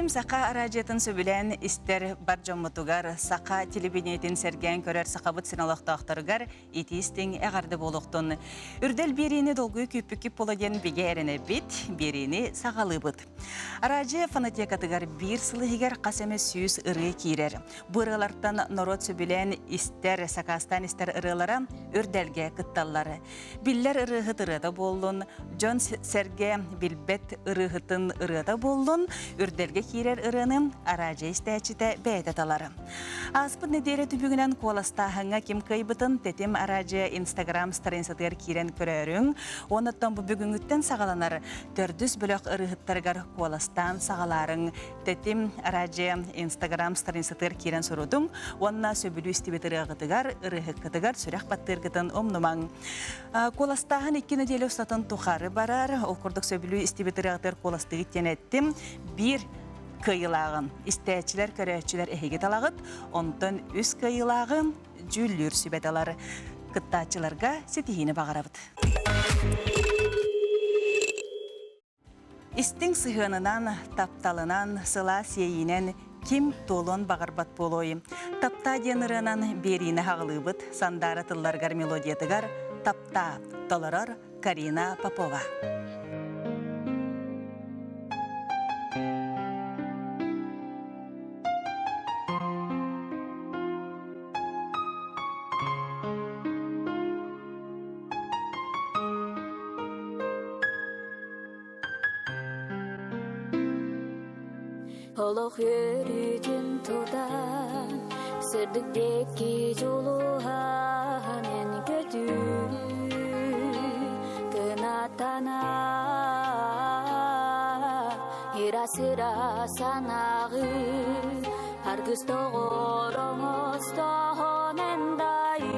Тетим сақа аражетін сөбілен істер бар жоммутугар, сақа телебинетін серген көрер сақабыт сыналақтақтарығар етістің әғарды болуқтын. Үрдел беріні долгы көппікіп поладен беге әріне бет, беріні сағалы бұд. Аражы фанатекатығар бір сылығығар қасеме сүйіз ұры кейрер. Бұрыларттан народ сөбілен істер сақастан істер ұрылара үрделге күтталлары. Биллер ұрығыт ұрыда болуын, Джон Серге билбет ұрығытын ұрыда болуын, үрделге кейрер ұрының аражы істәчіті бәйдеталары. Аспыд недері түбігінен қоластағыңа кем қайбытын тетім аражы Инстаграм старынсатығар кейрен көрерің, оныттан бұ бүгінгіттен сағаланар төрдіс бөлік ұрығыттарғар қоластан сағаларың тетім аражы Инстаграм старынсатығар кейрен сұрудың, онына сөбілі істебет ұрығытығар, ұрығықытығар сүрек баттырғытын омнымаң. Қоластағын еккені делі ұстатын тұқары барар, оқырдық сөбілі істебет ұрығытыр қоластығы тенеттім, бір кыйылағын, істәчілер, көрәчілер әйге талағыт, онтын үс кыйылағын жүллүр сүбеталары кыттачыларға сетихіне бағарабыд. Истің сығынынан, тапталынан, сыла сейінен ким толон бағарбат болойы. Тапта денірінен беріне хағылыбыд, сандары тылларғар мелодиятығар, тапта толарар Карина Попова. Олық өріден тудан, сірдіктекі жолуға мен көту, кынатана, ирасыра санағы, аргыз тоғырыңыз тоғынендайы,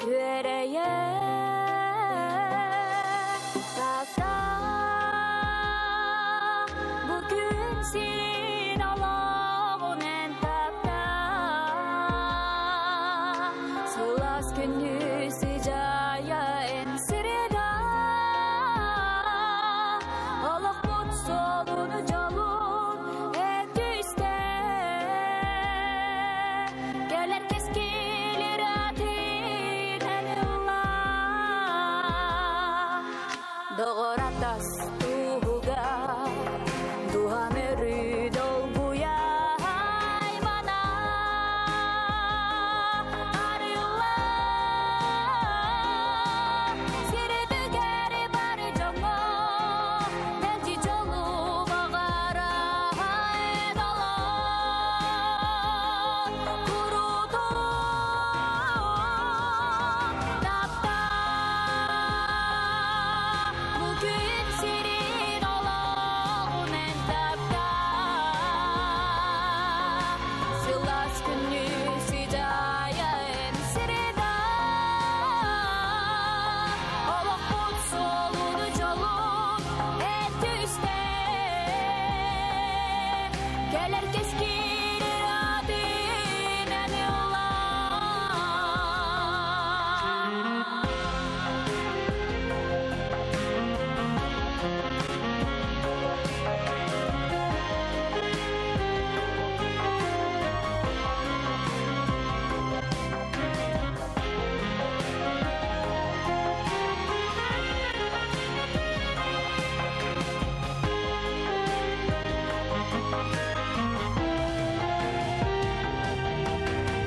көрейе, Sin alağın tapta Sılas günü sıcaya en sırada Allah mut solunu calun et üstte Gelir keskilir adinen Allah Doğur atas tuğga Duha meri dolguya haymana arıla Sirdi geri bari jongo Nenci jolu bagara haydala Kurudu tapta Bugün sirin olağın tapta Sılas günü sıcaya en sırada Allah mut solunu calun et üstte Gelir keskilir adinen yıllar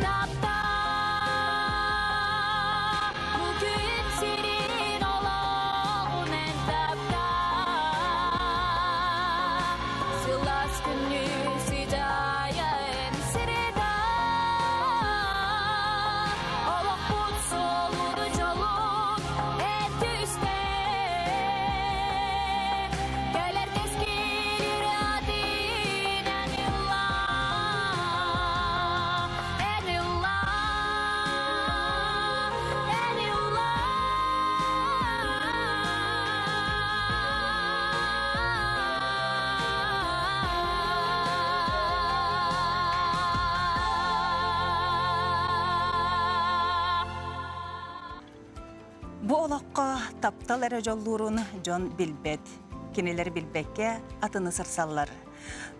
Tapta Bugün senin olağın en tapta Sılas günü sıcaya en sırada Allah mut solunu calun et üstte Gelir keskilir adinen yıllar En yıllar En yıllar Bu olaqqa taptal әрі жоллуырын Джон Билбет kinileri bilbekke atını sırsallar.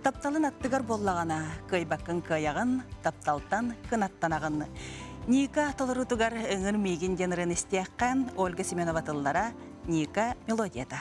Taptalın attıgar bollağana, kıybakın kıyağın, taptaltan kınattanağın. Nika tolrutugar ıngır migin jenırın isteyakkan Olga Semenova tıllara Nika melodiyata.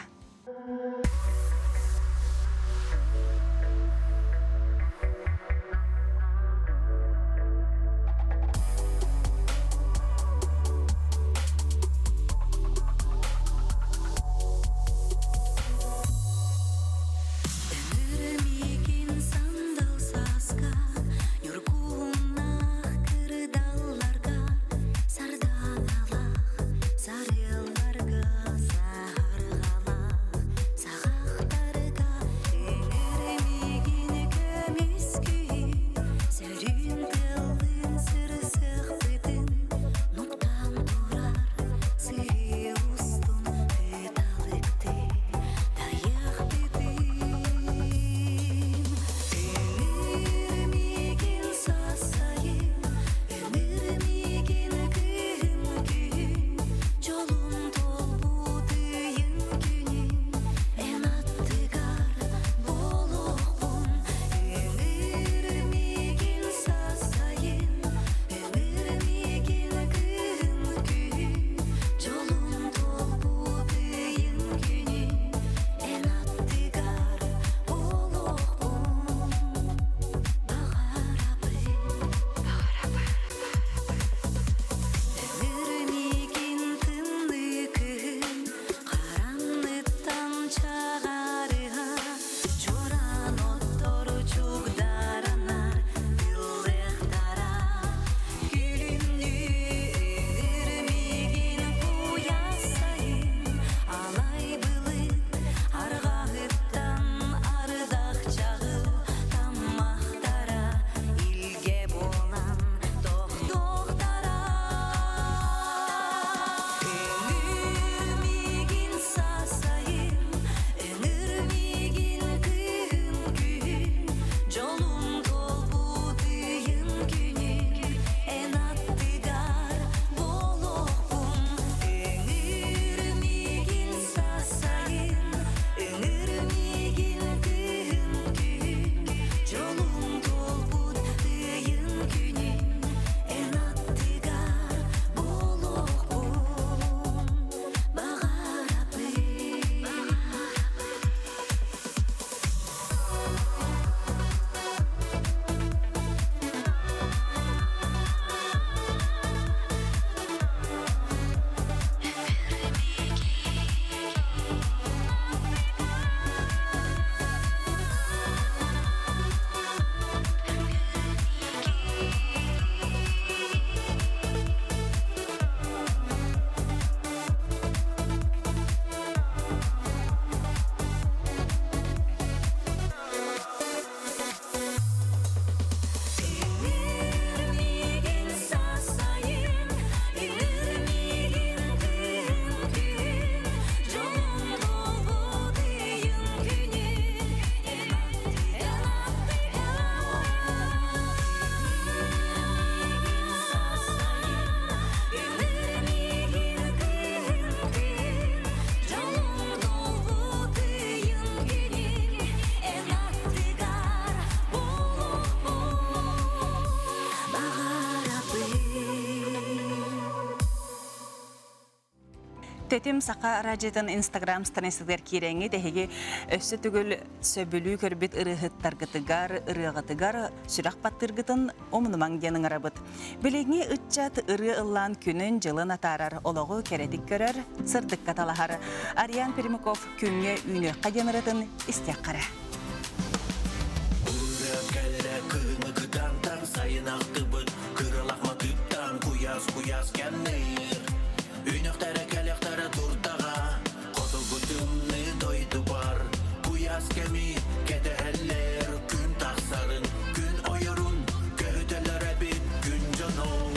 Tetim saqa rajeten Instagram stanesiler kirengi dehegi össü tügül söbülü körbüt ırıhıttargıtıgar, ırıgıtıgar sürak battırgıtın omunuman genің arabıt. Bileğini ıtçat ırı ıllan günün жылын atarar ologu keretik görür, sırtık katalahar. Aryan Perimikov künge üynü qajanıratın istiyakkara. Kuyas kennir Ünüktara kelektara turtaga Kodu gütümni doydu var Kuyas kemi kedeheller Gün taksarın, gün oyurun Göhütelere bit gün canım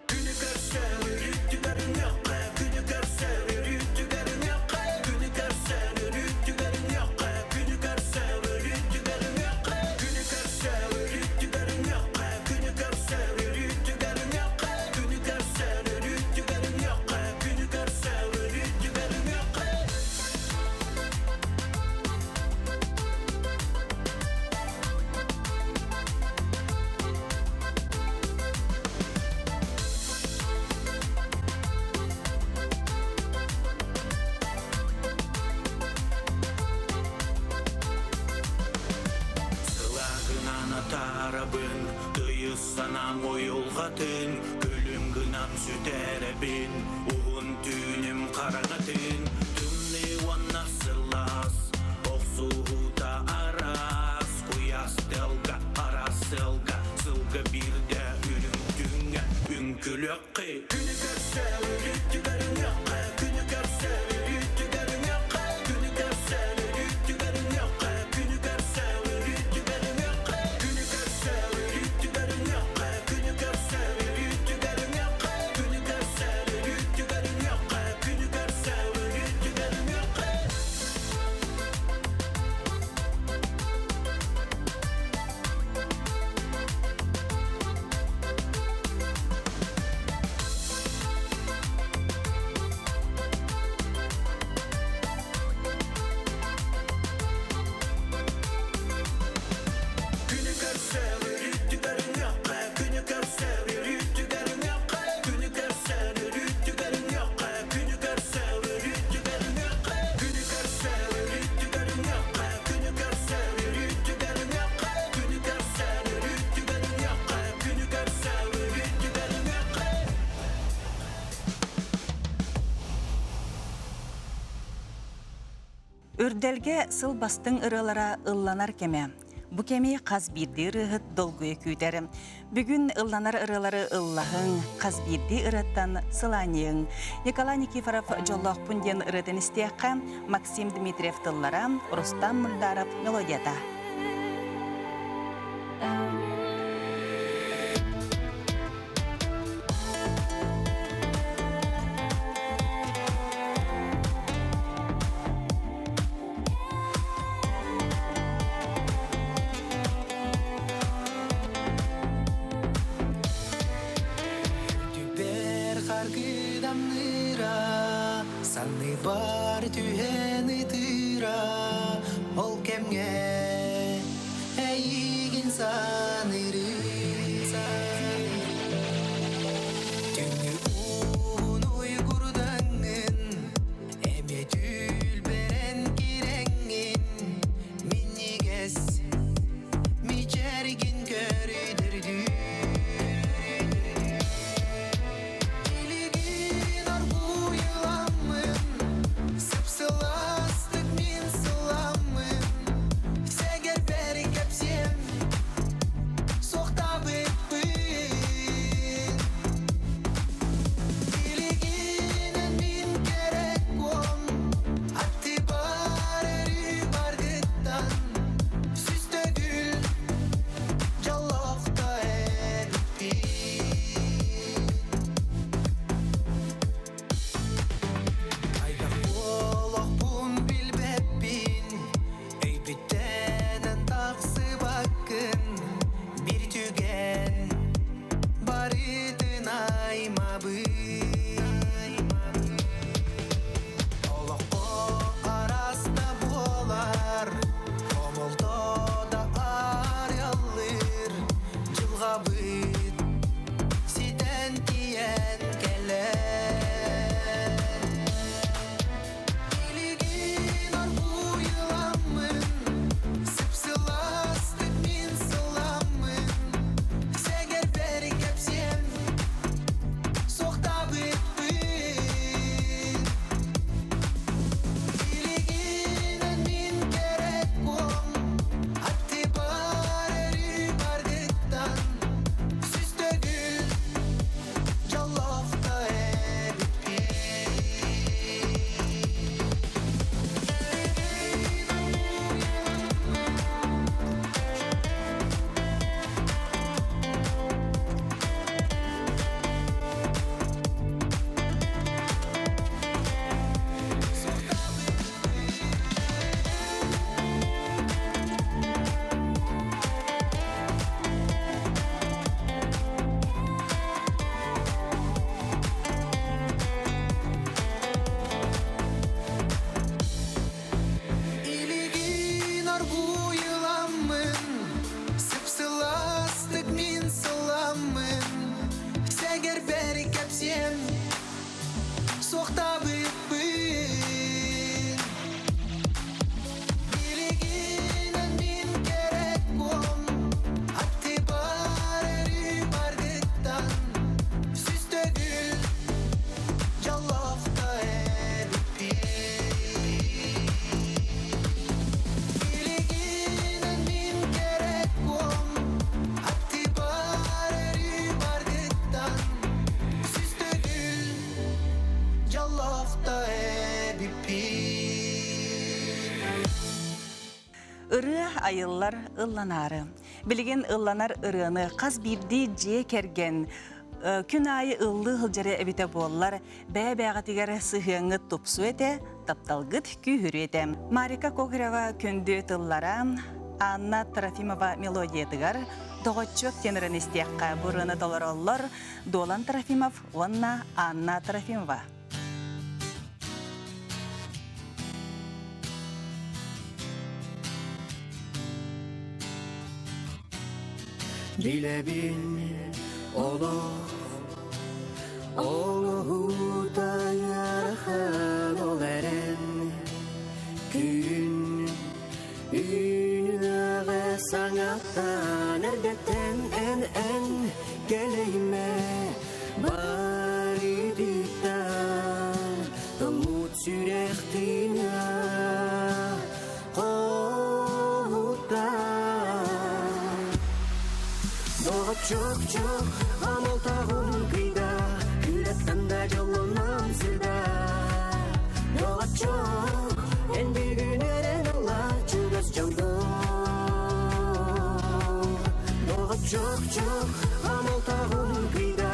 Günü görse ürüttülerin yok Günü görse ürüttülerin yok Günü görse ürüttülerin yok tarabın Dıyıssanam oyulgatın Gülüm gınam süterebin Uğun tüynüm karanatın Tümni vanna sıllas Oksuhuta aras Kuyas delga aras selga Sılga bir de ürün dünya Ünkülökki Günü görse ürüttülerin yok Günü görse ürüttülerin yok Günü görse ürüttülerin yok Günü görse ürüttülerin yok Günü görse ürüttülerin yok Günü görse ürüttülerin yok Günü görse ürüttülerin yok Günü görse ürüttülerin yok Günü görse ürüttülerin yok Günü görse ürüttülerin yok Günü görse ürüttülerin yok Günü görse ürüttülerin yok Günü görse ürüttülerin yok Günü görse ürüttülerin yok Günü görse ürüttülerin yok Günü görse ürüttülerin yok Үрделге сыл бастың ырылара ылланар кеме. Бу кеме қаз бирди ырыһыт долгуя күйтер. Бүгүн ылланар ырылары ыллахың, қаз бирди ырыттан сыланьың. Николай Никифоров жоллох пунден ырытын истеққа, Максим Дмитриев тыллара, Рустам Мульдаров мелодията. Түбер қаргыдам ныра, санны бар түйені тыра, ол кемге әйігін саныры. Түңі уын ұйғырдаңын, әме түл берен кереңін, миннигес, мичәргін көрідірді. Илигин арбуйламын, сыпсыластык мен сыламын. Сәгер бәрі кәпсем, соқтап өтпін. Илигинен мен керек он, атты бар әрі барғыттан. Сүсті гүл, жаллақта әріппін. Айдақ болақ бұн білбәппін, өйбіттенен тақсы бақын, бір түген барытын аймабын. Олақпо араста болар, омылтода арялыр, жылға бұд, ситен тиен келер. Илигин арбуйламын, сыпсыластык мен сыламын. айыллар ылланары. Билеген ылланар ырыны қаз бирди же керген. Күн айы ыллы хылжары әбіте боллар, бәе-бәға тегер сыхыңы топсу әте, тапталгыт күйірі әте. Марика Кокрева күнді тыллара, Анна Трофимова мелодия тыгар, доғытчок тенерін істеққа бұрыны долар олар, Долан Трофимов, онна Анна Трофимова. Bile bil Olu da yarıhan ol eren Gün Ünağı sanattan Erbeten en geleyime Bari dikten Umut sürektine Çok amal tağım kıyda Yürekten de yolunam sırda Yola çok en bir gün eren Allah Çugas candım Yola çok amal tağım kıyda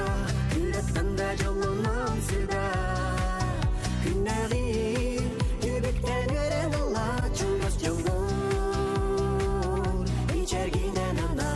Yürekten de yolunam sırda Günleri yürekten eren Allah Çugas candım İçer giden anda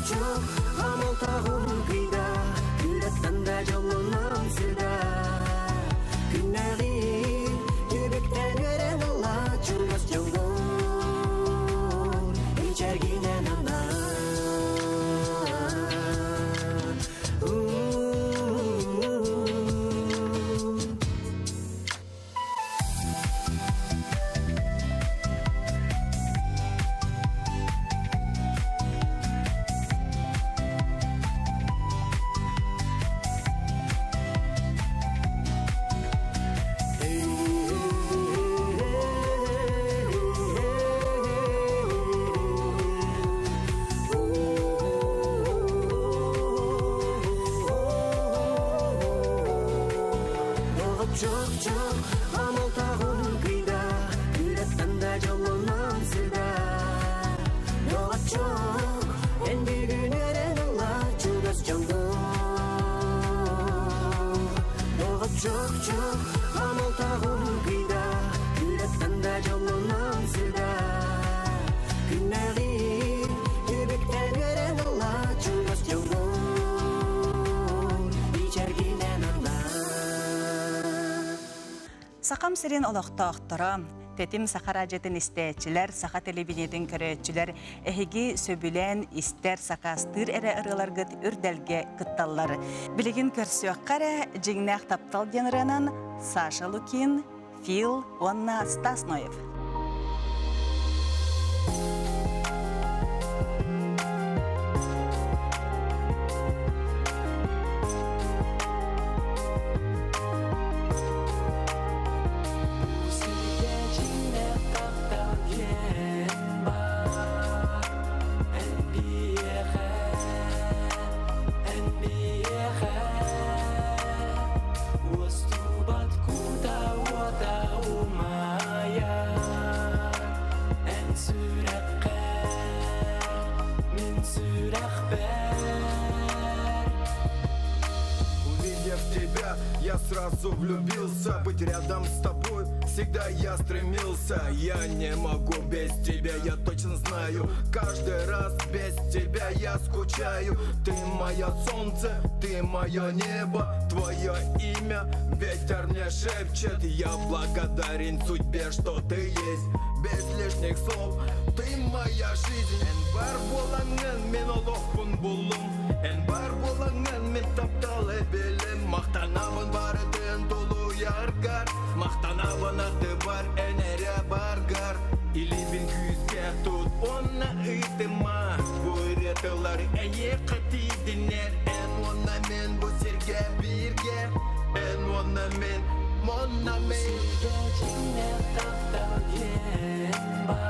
Çok amal tağım kıyda Yürekten de yolunam sırda Günleri yürekten gören Allah Çulmaz yolun İçer ginen Allah Çok amal tağım kıyda Yürekten de yolunam sırda Yola çok en bir gün eren Allah Çugas candım Yola çok amal tağım kıyda Yürekten de yolunam sırda Günleri yürekten gören Allah Çugas candım İçer giden Allah Сақам сирен олақтақтыра, тетим сақара жетін істәтчілер, сақа телевидениетін көрәтчілер, әхеге сөбілен істер сақастыр әрі ұрыларғыт үрдәлге күтталлар. Білігін көрсіоққары жеңнәқ таптал денірінен Саша Лукин, Фил, Онна Стасноев. Я я сразу влюбился. Быть рядом с тобой всегда я стремился. Я не могу без тебя, я точно знаю. Каждый раз без тебя я скучаю. Ты мое солнце, ты мое небо. Твое имя ветер мне шепчет. Я благодарен судьбе, что ты есть. Без лишних слов, ты моя жизнь. En бар болаңын мен олықпын бұлым. En бар болаңын мен тапталы білім. Мақтанамын барытын толу яргар. Мақтанамын аты бар энере баргар. Или бен күзге тут онна ыйтыма. Бұйретылар әйе қатидінер. En онна мен бұл серге бірге. En онна мен, монна мен. Сирге жинне таптал ен бар.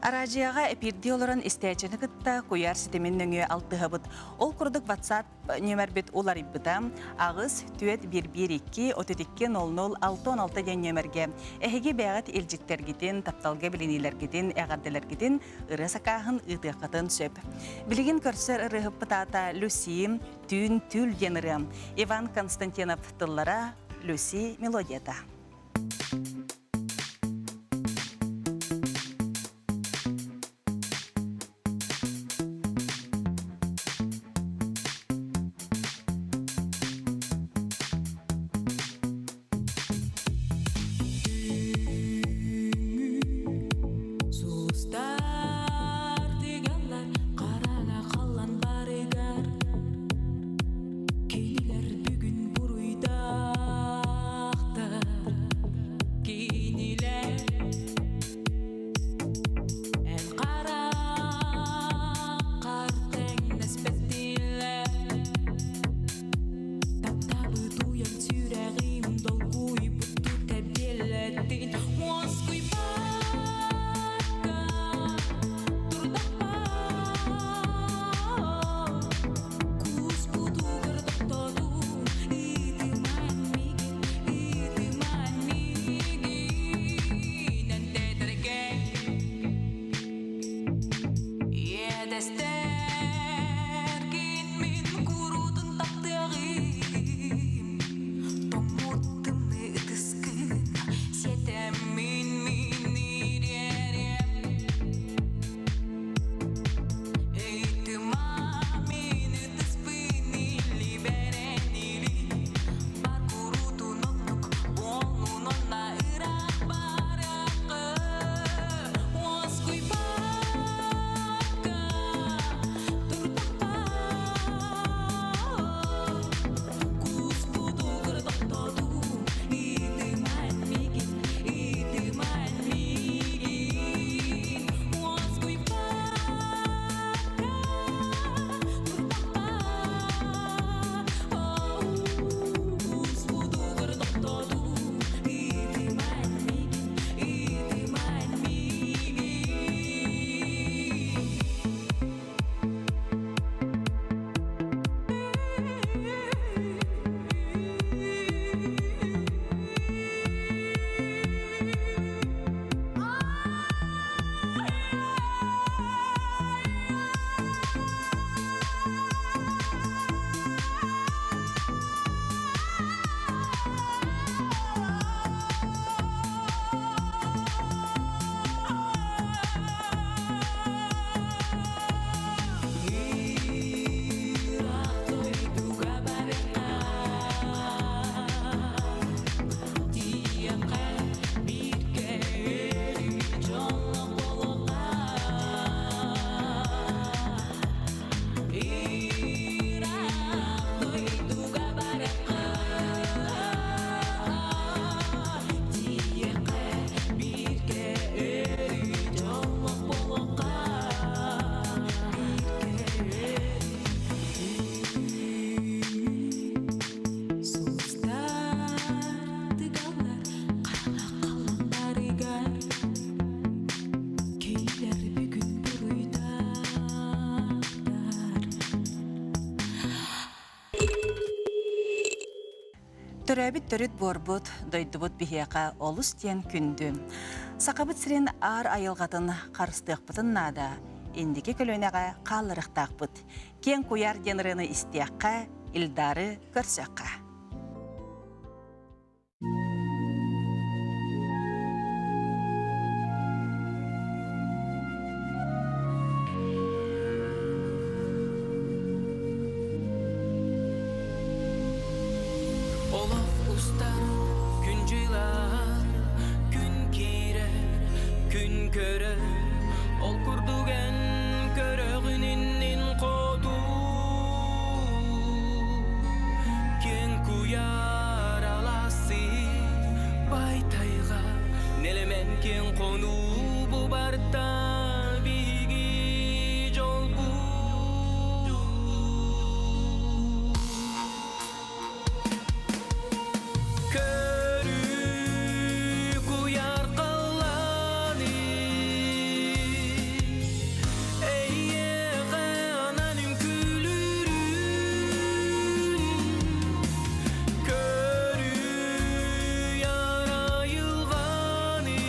Аражияға эпирди оларын истәчіні кытта куяр ситемін нөңе алтыға бұд. Ол күрдік WhatsApp нөмір біт олар ипбіта ағыз түйет 112-32-00-616 ден нөмірге. Әхеге бәғат елжіктер гетін, тапталға білінелер гетін, әғарделер гетін, ұры сақағын ұтыққатын сөп. Білігін көрсер ұрығып бұтата Люси, түйін түл денірі. Иван Константинов тыллара Люси мелодията. Төрәбит төрүт борбут, дойдубут бихияка олус тен күндү. Сақабыт сирен ар айылғатын қарыстықпытын нада, индики көлөнеға қалырықтақпыт. Кен куяр деніріні истияққа, илдары көрсөққа. Olaf ustar, gün cılar, gün kire, gün köre. Ol kurdugen köröğünün kodu. Ken kuyar alası, baytayga. Nelemen ken konu bu barda bigi jol bu. Körü kuyar kallanı Eyye ananım külürün Körü yara yılganı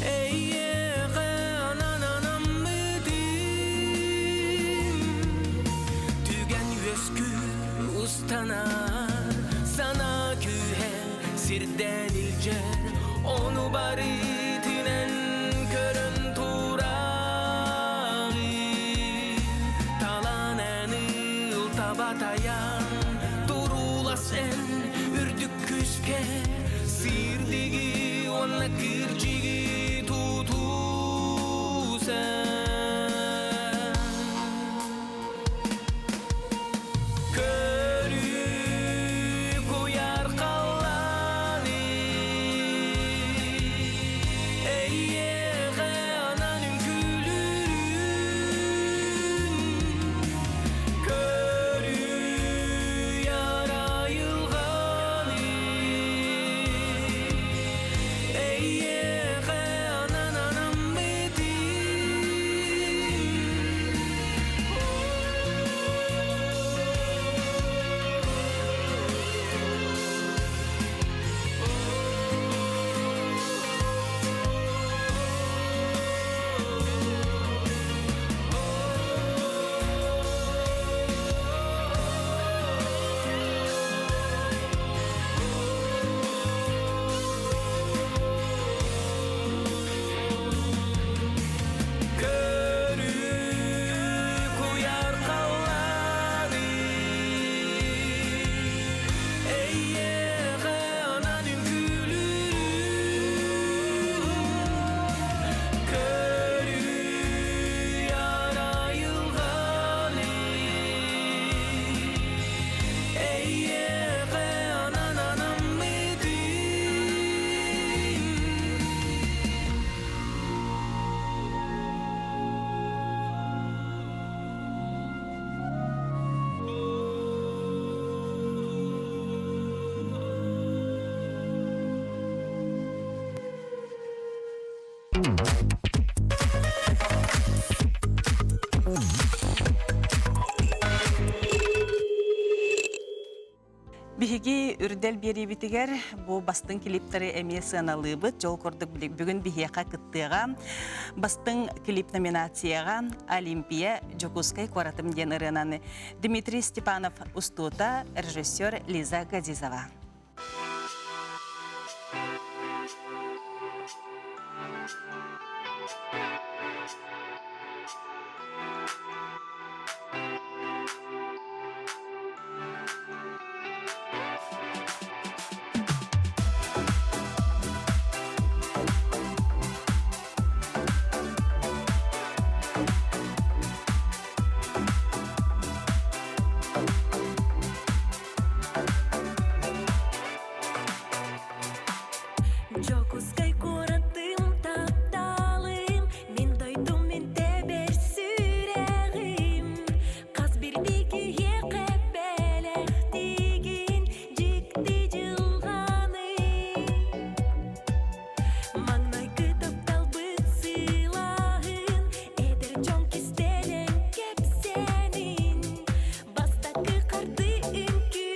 Eyye ananam mıdım Tügen yüzkü ustanar sana kühe sirden ilcer onu baritinen körün turağı talanenil tabatayan turulas en ürdük küske sirdigi ona kırcigi tutu sen Körü kuyar kallanı Eyye ananım külürün Körü yara yılganı Eyye ananam Körü kuyar kallanı Eyye ananım külürün Körü yara yılganı Eyye ananam mıdım Биһиги үрдел берибитигер бу бастың клиптары эме сыналыбыт жол көрдүк бүгүн бихияка кыттыга бастың клип номинацияга Олимпия Жокускай коратым ден ырынан Дмитрий Степанов устута, режиссер Лиза Газизова. Жокускай коратым тапталым мен дойдум мен тебер сүрегим каз бирдиги кепелектигин жикти жылганы маңнай кытып талбыт сыйлахын эдер чоң кистелен кепсенин бастакы карды үңкү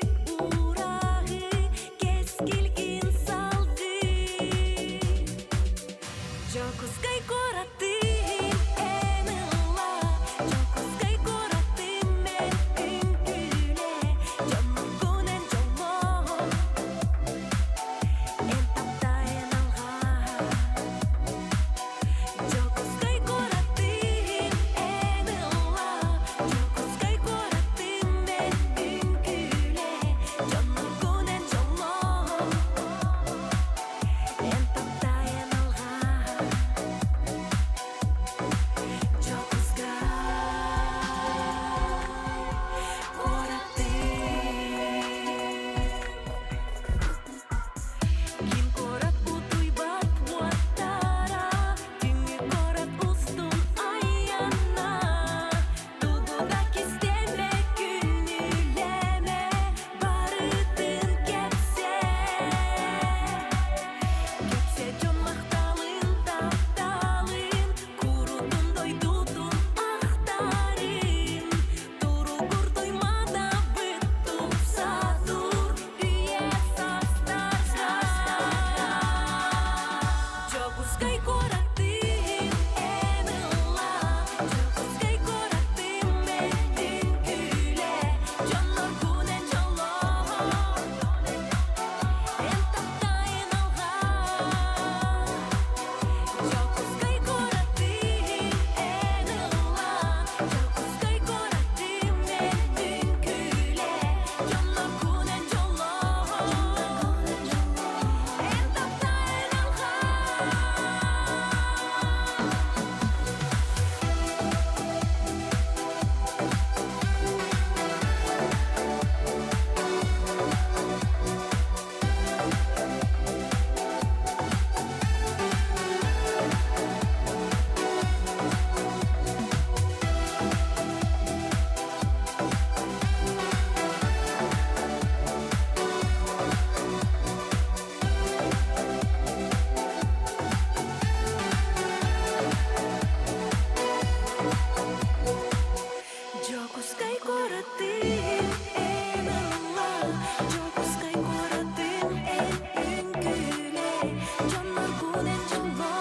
жоннор күнен жолго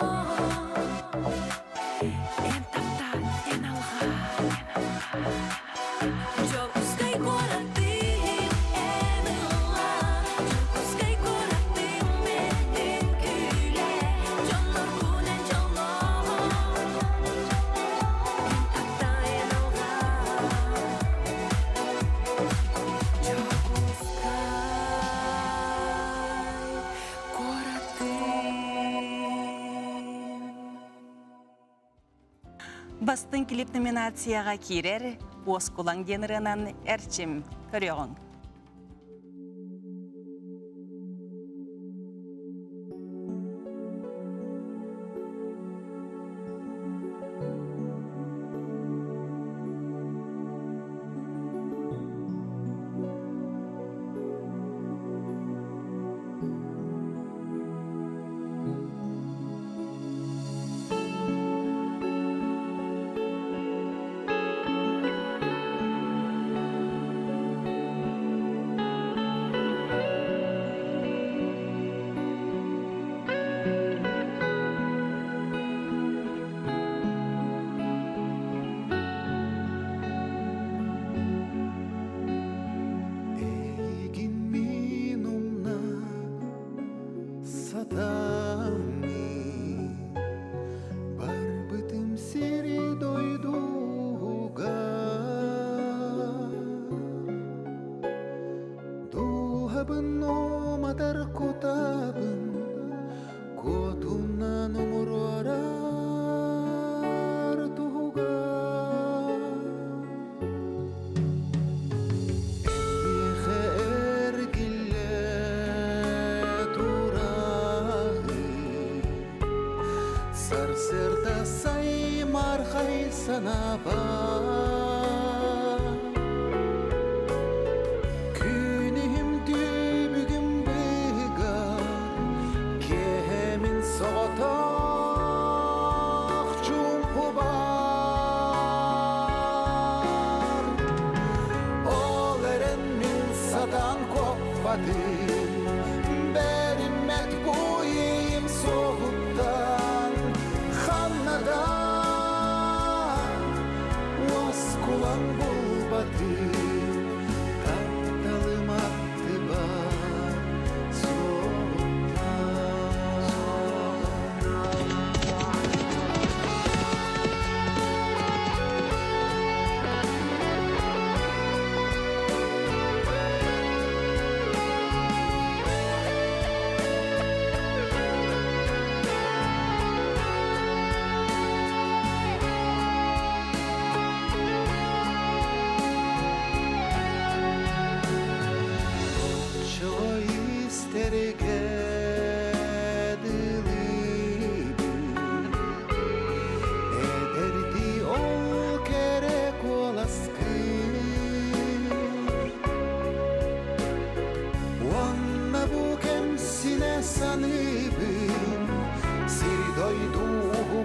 эн таптан эн алга жокускай коратым эн ыла жокускай коратым менин күйле жоннор күнен жолго эн таптан эн алга Бастың клип номинацияға кирер Оскулаң денірінен әрчім көріғын. Эйгин минумна сатамми барбытым сири дойдуга дуhabın номатар котабын котунан умурарар туга Ergille turağı Sarsırda saymar hay sana bak Günüm dübügüm bıgar Kemin soğutak çumpu bar Oleren min satan kopmadım Berimet buyim soğuktan Hannadan Vaskulan bulbadım Taptalım attı bak Çoy isterge Ederdi ol kerek olaskı Wanna bu kemsine sanıbım Siri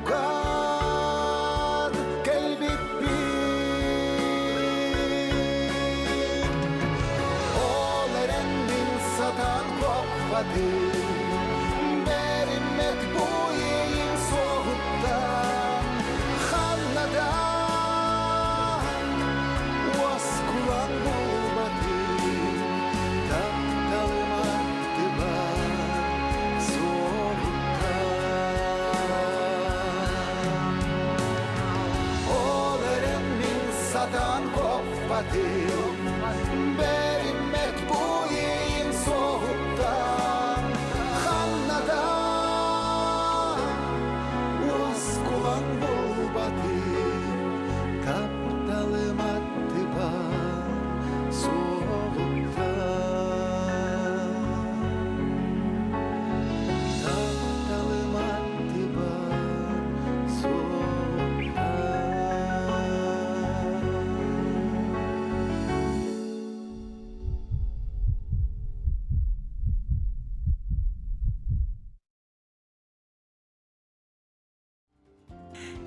doyduğugar Kelbip Oleren min satan kopmadım Berimet buyim soğuktan Hannadan Vaskulan bulmadım Taptalım attı bak soğuktan Oleren min satan kopmadım Berimet buyim soğuktan Hannadan Vaskulan bulmadım Taptalım attı bak soğuktan Taptalım attı bak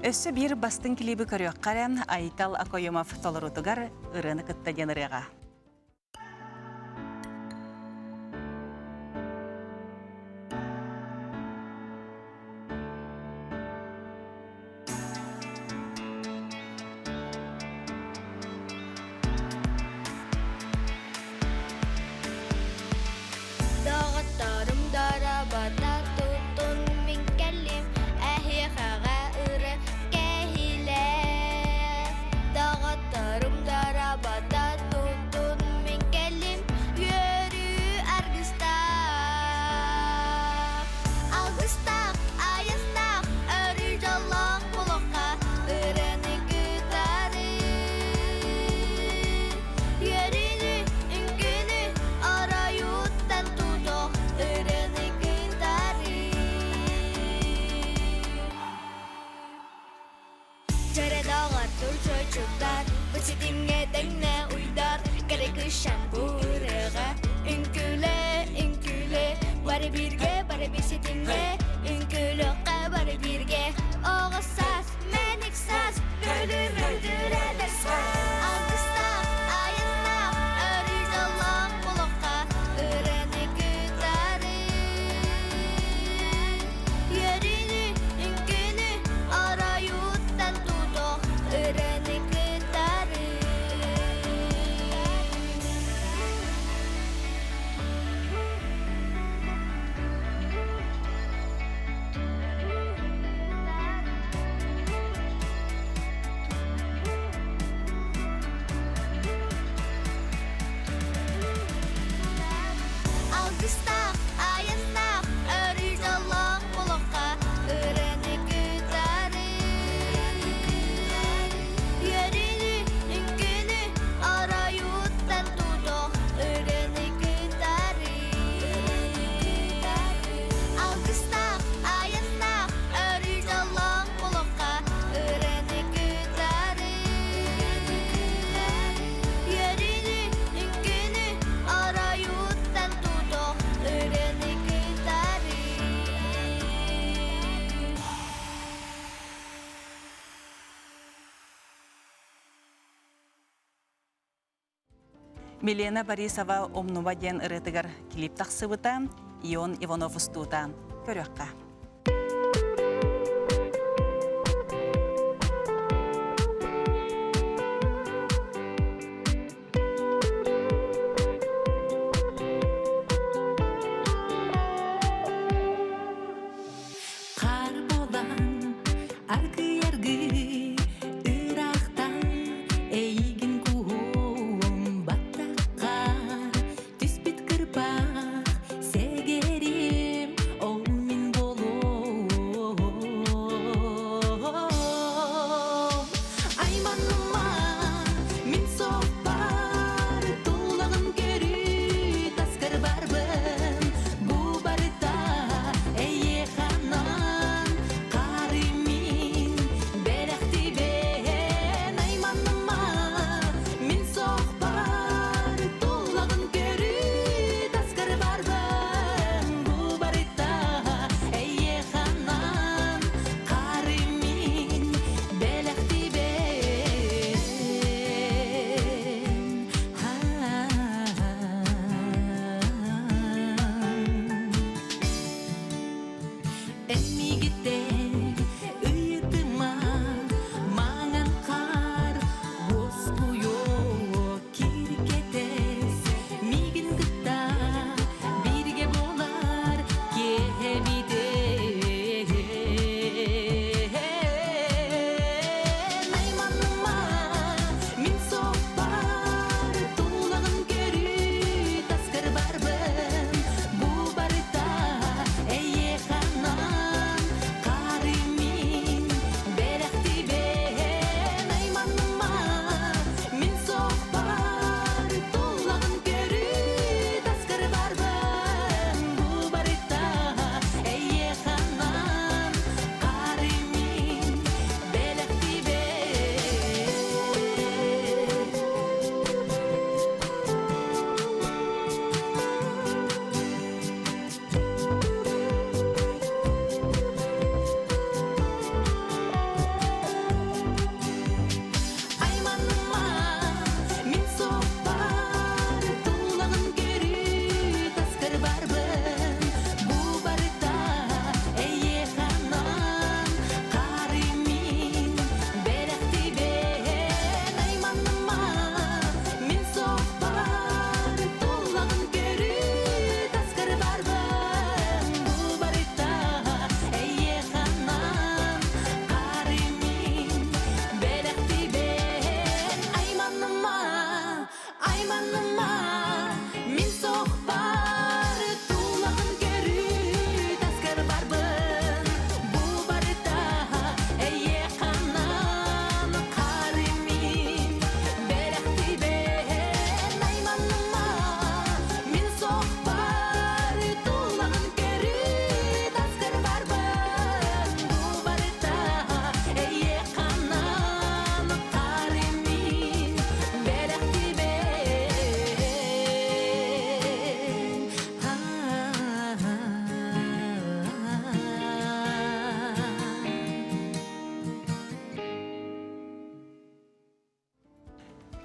Өссі бір бастың клибі көріөк қаран Айтал Акойымов толырутугар ырыны кытта деніріға. Setimge denge uydar Gerek ışan buraya Ünküle Bari birge bari bir setimge Ünküle bari birge Oğuz saz menik saz Röldür eder saz Alkışta ayında Örür dolan bulukka Öğreni gütarı Yerini ünkünü Arayuttan tutuk Öğreni gütarı Alkışta ayında Örür dolan bulukka Öğreni gütarı Yerini ünkünü Arayuttan tutuk Öğreni gütarı Alkışta ayında Örür dolan bulukka Öğreni gütarı Yerini ünkünü Arayuttan tutuk Öğreni gütarı Милена Борисова омнуба ден ырытыгар клип тахсыбыта, Ион Иванов устута. Көрөкка. Қар болан арғы-ярғы Ирақтан эйгин куом баттаққа Түспіт кырпақ сегерим ол мен болом Айманыма мен соқпар Тулағын көрі таскар барбын Бұ барыта әйе ханан Қаримин бәрәқті бен Айманыма мен соқпар Тулағын көрі таскар барбын Бұ барыта әйе ханан Қаримин бәрәқті бен Эмигите ыйытыма маңан қар Воскуйо киркетес мигин гыта бирге болар кебиден Айманыма мен соқпар тулағын көрі таскар барбын Бұ барыта әйе ханан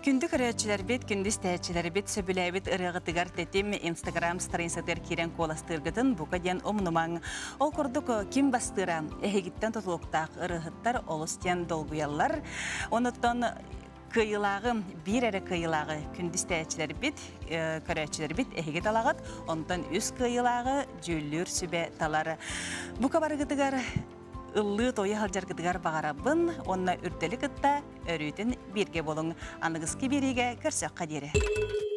Күндү көрөчүлөр бит, күндүз тәчилер бит, сөбүләбит ырыгытыгар тетим Instagram страницатыр кирен коластыргытын бука ден омнумаң. Ол курдук ким бастыра, эхигиттен тотулуктак ырыгыттар олустен долгуяллар. Оноттон кыйылагы, бир эре кыйылагы күндүз тәчилер бит, көрөчүлөр бит, эхиги талагат, онтон үс кыйылагы жүллүр сүбе талары. Бука барыгытыгар ыллы тойы халжаргыдыгар бағарабын, онна үрділі кытта өрүтін бирге болың. Анығыз кебериге көрсөк қадері.